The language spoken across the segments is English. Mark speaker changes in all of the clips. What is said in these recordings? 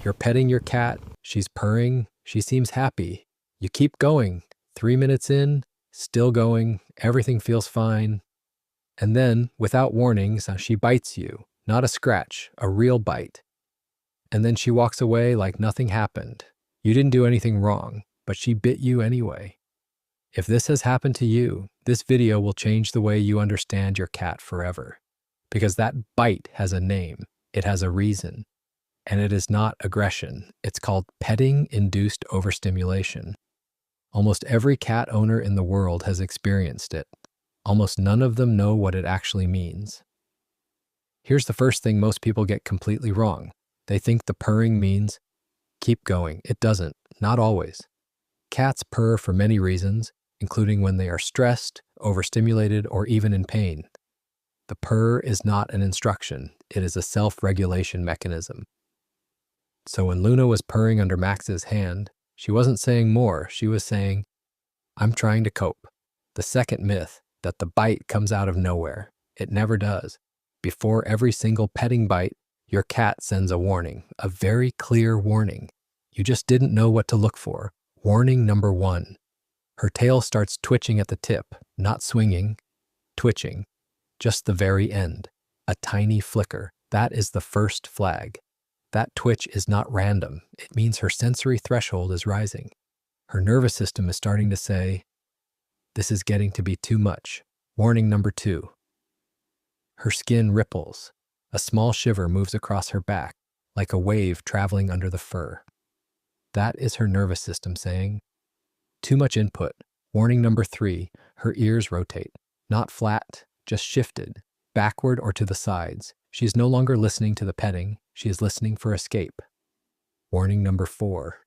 Speaker 1: You're petting your cat, she's purring, she seems happy. You keep going. 3 minutes in, still going, everything feels fine. And then, without warnings, she bites you. Not a scratch, a real bite. And then she walks away like nothing happened. You didn't do anything wrong, but she bit you anyway. If this has happened to you, this video will change the way you understand your cat forever. Because that bite has a name, it has a reason. And it is not aggression. It's called petting-induced overstimulation. Almost every cat owner in the world has experienced it. Almost none of them know what it actually means. Here's the first thing most people get completely wrong. They think the purring means, keep going. It doesn't, not always. Cats purr for many reasons, including when they are stressed, overstimulated, or even in pain. The purr is not an instruction, it is a self-regulation mechanism. So when Luna was purring under Max's hand, she wasn't saying more, she was saying, I'm trying to cope. The second myth, that the bite comes out of nowhere. It never does. Before every single petting bite, your cat sends a warning, a very clear warning. You just didn't know what to look for. Warning number 1. Her tail starts twitching at the tip, not swinging, twitching. Just the very end. A tiny flicker. That is the first flag. That twitch is not random. It means her sensory threshold is rising. Her nervous system is starting to say, this is getting to be too much. Warning number 2. Her skin ripples. A small shiver moves across her back, like a wave traveling under the fur. That is her nervous system saying, too much input. Warning number 3. Her ears rotate. Not flat, just shifted, backward or to the sides. She is no longer listening to the petting, she is listening for escape. Warning number 4.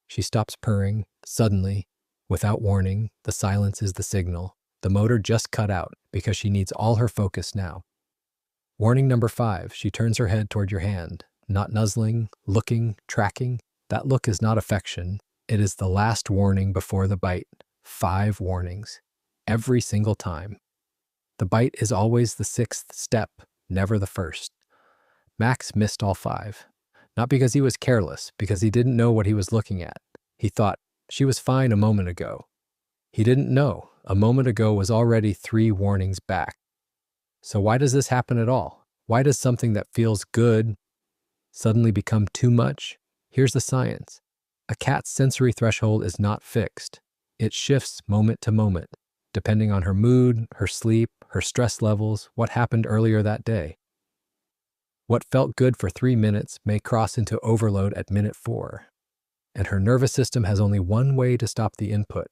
Speaker 1: She stops purring, suddenly, without warning. The silence is the signal. The motor just cut out because she needs all her focus now. Warning number 5. She turns her head toward your hand, not nuzzling, looking, tracking. That look is not affection. It is the last warning before the bite. 5 warnings. Every single time. The bite is always the 6th step, never the first. Max missed all 5. Not because he was careless, because he didn't know what he was looking at. He thought, she was fine a moment ago. He didn't know. A moment ago was already 3 warnings back. So why does this happen at all? Why does something that feels good suddenly become too much? Here's the science. A cat's sensory threshold is not fixed. It shifts moment to moment, depending on her mood, her sleep, her stress levels, what happened earlier that day. What felt good for 3 minutes may cross into overload at minute 4. And her nervous system has only one way to stop the input.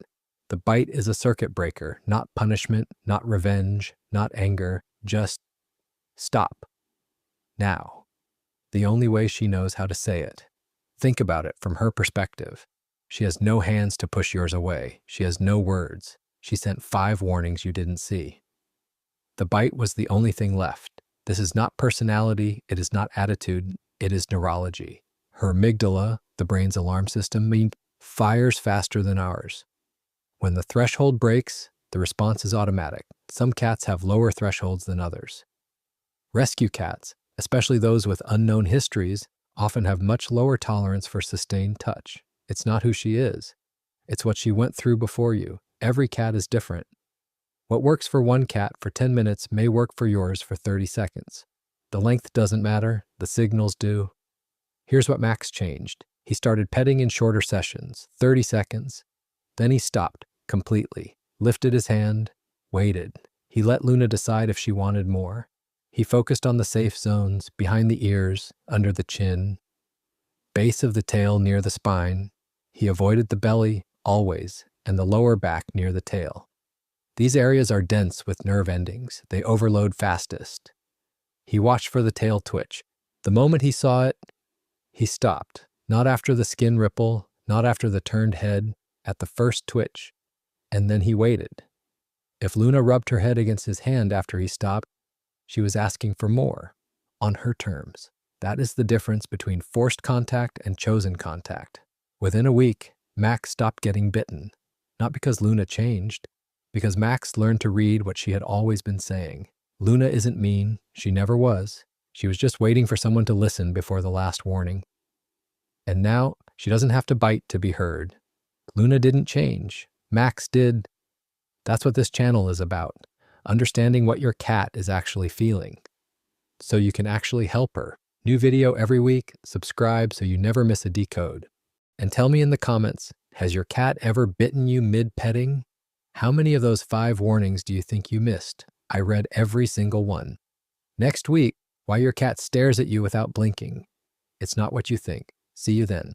Speaker 1: The bite is a circuit breaker, not punishment, not revenge, not anger, just stop. Now. The only way she knows how to say it. Think about it from her perspective. She has no hands to push yours away. She has no words. She sent 5 warnings you didn't see. The bite was the only thing left. This is not personality, it is not attitude, it is neurology. Her amygdala, the brain's alarm system, fires faster than ours. When the threshold breaks, the response is automatic. Some cats have lower thresholds than others. Rescue cats, especially those with unknown histories, often have much lower tolerance for sustained touch. It's not who she is. It's what she went through before you. Every cat is different. What works for one cat for 10 minutes may work for yours for 30 seconds. The length doesn't matter, the signals do. Here's what Max changed. He started petting in shorter sessions, 30 seconds. Then he stopped, completely, lifted his hand, waited. He let Luna decide if she wanted more. He focused on the safe zones, behind the ears, under the chin, base of the tail near the spine. He avoided the belly, always, and the lower back near the tail. These areas are dense with nerve endings. They overload fastest. He watched for the tail twitch. The moment he saw it, he stopped. Not after the skin ripple, not after the turned head, at the first twitch. And then he waited. If Luna rubbed her head against his hand after he stopped, she was asking for more, on her terms. That is the difference between forced contact and chosen contact. Within a week, Max stopped getting bitten. Not because Luna changed, because Max learned to read what she had always been saying. Luna isn't mean, she never was. She was just waiting for someone to listen before the last warning. And now she doesn't have to bite to be heard. Luna didn't change. Max did. That's what this channel is about. Understanding what your cat is actually feeling, so you can actually help her. New video every week. Subscribe so you never miss a decode. And tell me in the comments, has your cat ever bitten you mid-petting? How many of those 5 warnings do you think you missed? I read every single one. Next week, why your cat stares at you without blinking. It's not what you think. See you then.